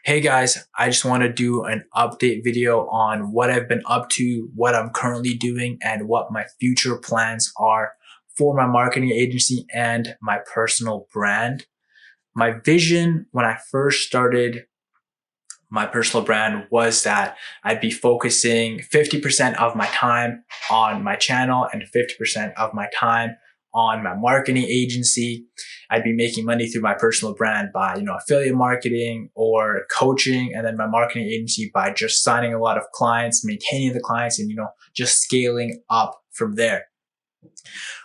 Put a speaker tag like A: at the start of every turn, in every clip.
A: Hey guys, I just want to do an update video on what I've been up to, what I'm currently doing, and what my future plans are for my marketing agency and my personal brand. My vision when I first started my personal brand was that I'd be focusing 50% of my time on my channel and 50% of my time on my marketing agency. I'd be making money through my personal brand by, affiliate marketing or coaching, and then my marketing agency by just signing a lot of clients, maintaining the clients, and, just scaling up from there.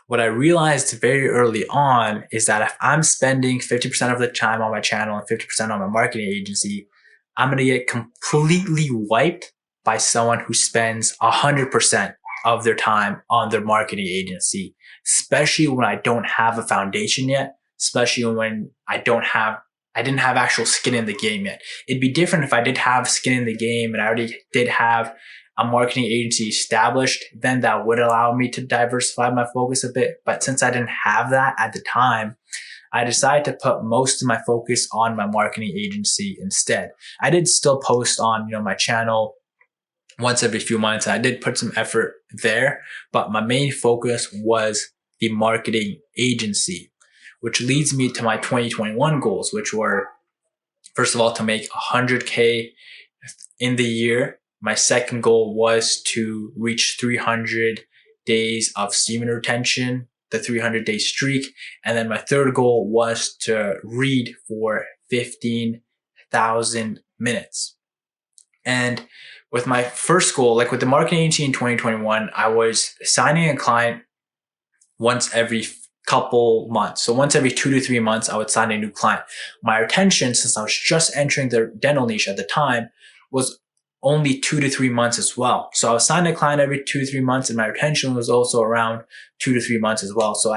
A: What I realized very early on is that if I'm spending 50% of the time on my channel and 50% on my marketing agency, I'm going to get completely wiped by someone who spends 100% of their time on their marketing agency, especially when I don't have a foundation yet, especially when I didn't have actual skin in the game yet. It'd be different if I did have skin in the game and I already did have a marketing agency established, then that would allow me to diversify my focus a bit. But since I didn't have that at the time, I decided to put most of my focus on my marketing agency instead. I did still post on, my channel once every few months. I did put some effort there, but my main focus was the marketing agency, which leads me to my 2021 goals, which were, first of all, to make 100K in the year. My second goal was to reach 300 days of semen retention, the 300-day streak. And then my third goal was to read for 15,000 minutes. And with my first goal, like with the marketing agency in 2021, I was signing a client once every couple months. So once every 2 to 3 months, I would sign a new client. My retention, since I was just entering the dental niche at the time, was only 2 to 3 months as well. So I was signing a client every 2 to 3 months, and my retention was also around 2 to 3 months as well. So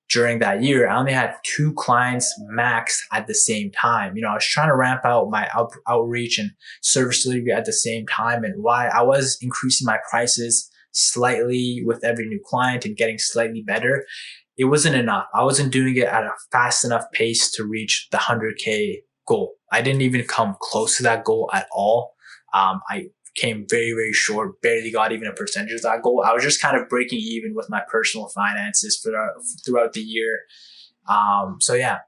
A: during that year, I only had 2 clients max at the same time. I was trying to ramp out my outreach and service delivery at the same time. And why I was increasing my prices slightly with every new client and getting slightly better, it wasn't enough. I wasn't doing it at a fast enough pace to reach the 100K goal. I didn't even come close to that goal at all. I came very, very short, barely got even a percentage of that goal. I was just kind of breaking even with my personal finances throughout the year. So yeah,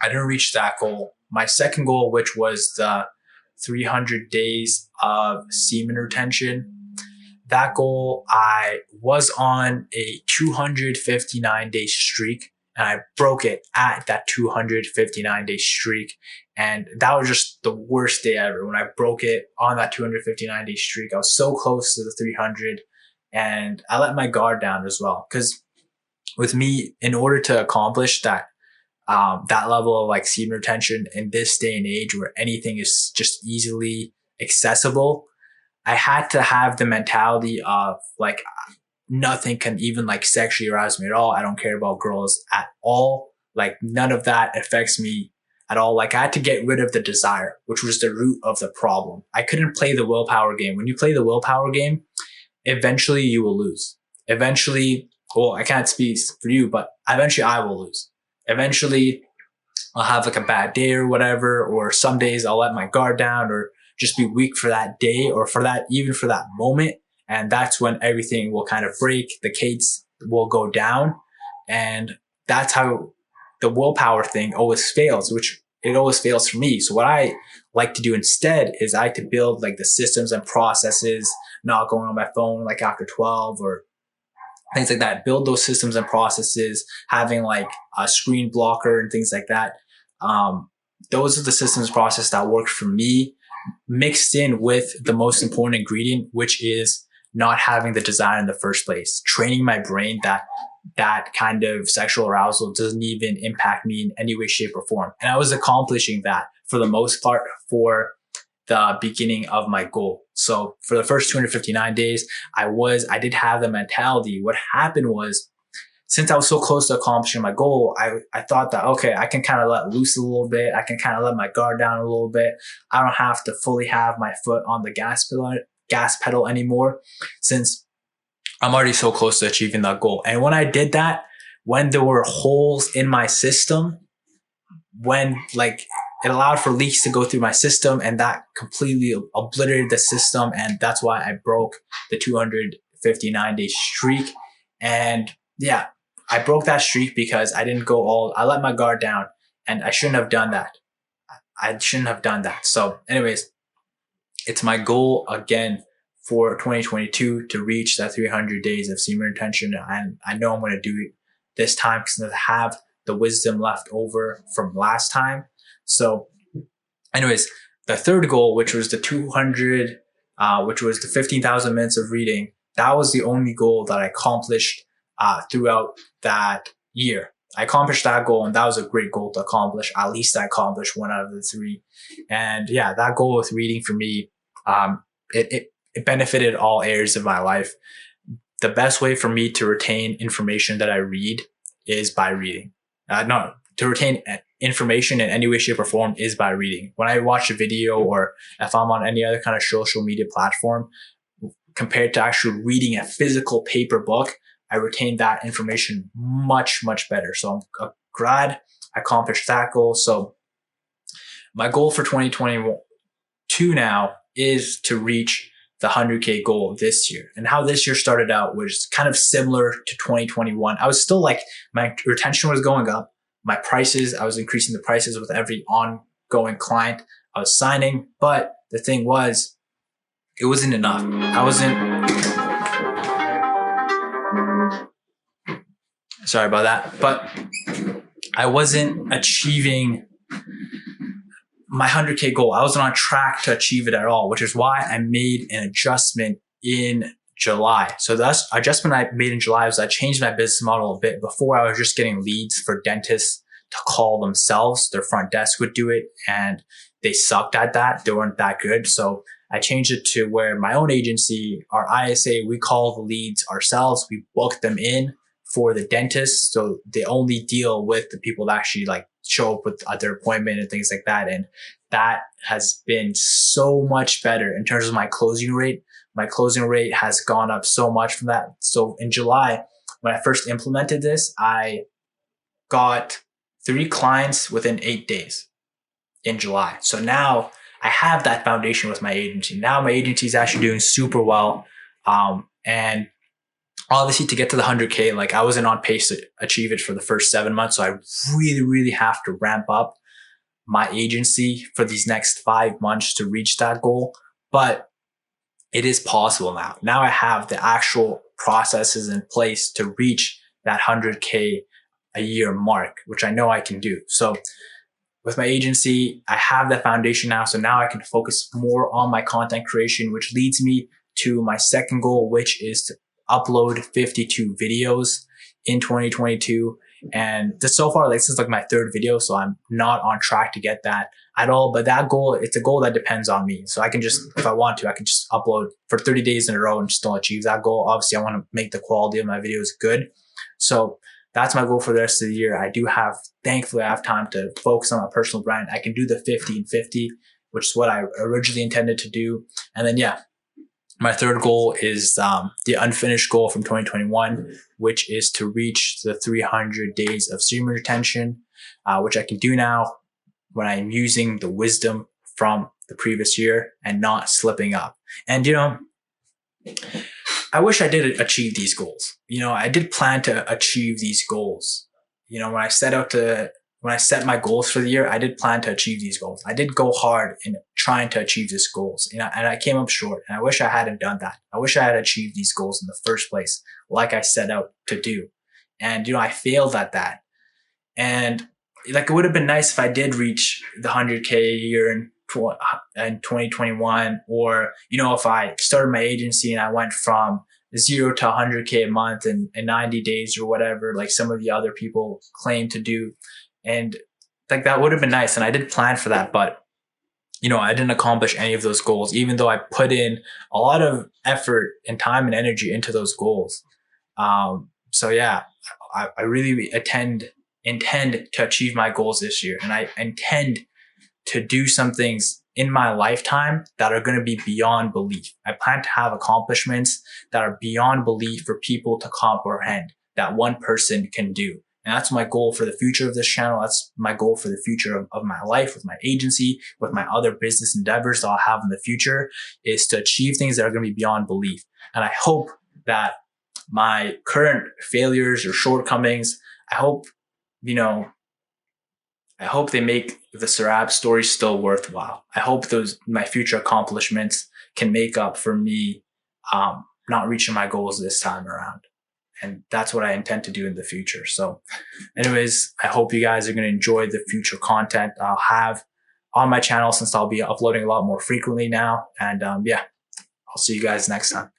A: I didn't reach that goal. My second goal, which was the 300 days of semen retention, that goal, I was on a 259-day streak, and I broke it at that 259-day streak. And that was just the worst day ever. When I broke it on that 259-day streak, I was so close to the 300, and I let my guard down as well. Because with me, in order to accomplish that level of like semen retention in this day and age where anything is just easily accessible, I had to have the mentality of like, nothing can even like sexually arouse me at all. I don't care about girls at all. Like none of that affects me at all. Like I had to get rid of the desire, which was the root of the problem. I couldn't play the willpower game. When you play the willpower game, eventually you will lose. Eventually, well, I can't speak for you, but eventually I will lose. Eventually I'll have like a bad day or whatever, or some days I'll let my guard down or just be weak for that day or even for that moment. And that's when everything will kind of break. The cadence will go down. And that's how the willpower thing always fails, which it always fails for me. So what I like to do instead is I like to build like the systems and processes, not going on my phone like after 12 or things like that. Build those systems and processes, having like a screen blocker and things like that. Those are the systems process that work for me, mixed in with the most important ingredient, which is not having the desire in the first place, training my brain that kind of sexual arousal doesn't even impact me in any way, shape, or form. And I was accomplishing that for the most part for the beginning of my goal. So for the first 259 days, I did have the mentality. What happened was, since I was so close to accomplishing my goal, I thought that, okay, I can kind of let loose a little bit. I can kind of let my guard down a little bit. I don't have to fully have my foot on the gas pedal anymore, since I'm already so close to achieving that goal. And when I did that, when there were holes in my system, when like it allowed for leaks to go through my system, and that completely obliterated the system. And that's why I broke the 259-day streak. And yeah, I broke that streak because I let my guard down, and I shouldn't have done that. So anyways, it's my goal again for 2022 to reach that 300 days of semen retention. And I know I'm going to do it this time because I have the wisdom left over from last time. So anyways, the third goal, which was the 200, which was the 15,000 minutes of reading, that was the only goal that I accomplished throughout that year. I accomplished that goal, and that was a great goal to accomplish. At least I accomplished one out of the three. And yeah, that goal with reading for me, it benefited all areas of my life. The best way for me to retain information that I read is by reading. To retain information in any way, shape, or form is by reading. When I watch a video, or if I'm on any other kind of social media platform, compared to actually reading a physical paper book, I retain that information much, much better. So I'm glad I accomplished that goal. So my goal for 2022 now is to reach the 100K goal this year. And how this year started out was kind of similar to 2021. I was still like, my retention was going up. I was increasing the prices with every ongoing client I was signing. But the thing was, it wasn't enough. Sorry about that. But I wasn't achieving my 100K goal. I wasn't on track to achieve it at all, which is why I made an adjustment in July. So the adjustment I made in July was I changed my business model a bit. Before, I was just getting leads for dentists to call themselves. Their front desk would do it, and they sucked at that. They weren't that good. So I changed it to where my own agency, our ISA, we call the leads ourselves. We book them in for the dentist. So they only deal with the people that actually like show up with their appointment and things like that. And that has been so much better in terms of my closing rate. My closing rate has gone up so much from that. So in July, when I first implemented this, I got 3 clients within 8 days in July. So now I have that foundation with my agency. Now my agency is actually doing super well. And obviously to get to the 100K, like I wasn't on pace to achieve it for the first 7 months. So I really, really have to ramp up my agency for these next 5 months to reach that goal. But it is possible now. Now I have the actual processes in place to reach that 100K a year mark, which I know I can do. So with my agency, I have that foundation now. So now I can focus more on my content creation, which leads me to my second goal, which is to upload 52 videos in 2022. And so far, this is like my 3rd video. So I'm not on track to get that at all. But that goal, it's a goal that depends on me. So I can just, if I want to, I can just upload for 30 days in a row and still achieve that goal. Obviously, I want to make the quality of my videos good. So that's my goal for the rest of the year. Thankfully, I have time to focus on my personal brand. I can do the 50 and 50, which is what I originally intended to do. And then, yeah, my 3rd goal is the unfinished goal from 2021, which is to reach the 300 days of semen retention, which I can do now when I'm using the wisdom from the previous year and not slipping up. And, I wish I did achieve these goals. I did plan to achieve these goals. When I set my goals for the year, I did plan to achieve these goals. I did go hard in trying to achieve these goals, and I came up short. And I wish I hadn't done that. I wish I had achieved these goals in the first place, like I set out to do. And, I failed at that. And like, it would have been nice if I did reach the 100K a year in 2021, or, if I started my agency and I went from 0 to 100K a month in 90 days or whatever, like some of the other people claim to do. And like, that would have been nice. And I did plan for that, but, I didn't accomplish any of those goals, even though I put in a lot of effort and time and energy into those goals. So yeah, I really intend to achieve my goals this year. And I intend to do some things in my lifetime that are going to be beyond belief. I plan to have accomplishments that are beyond belief for people to comprehend, that one person can do. And that's my goal for the future of this channel. That's my goal for the future of my life, with my agency, with my other business endeavors that I'll have in the future, is to achieve things that are going to be beyond belief. And I hope that my current failures or shortcomings, I hope they make the Sehrab story still worthwhile. I hope my future accomplishments can make up for me not reaching my goals this time around. And that's what I intend to do in the future. So anyways, I hope you guys are going to enjoy the future content I'll have on my channel, since I'll be uploading a lot more frequently now. And yeah, I'll see you guys next time.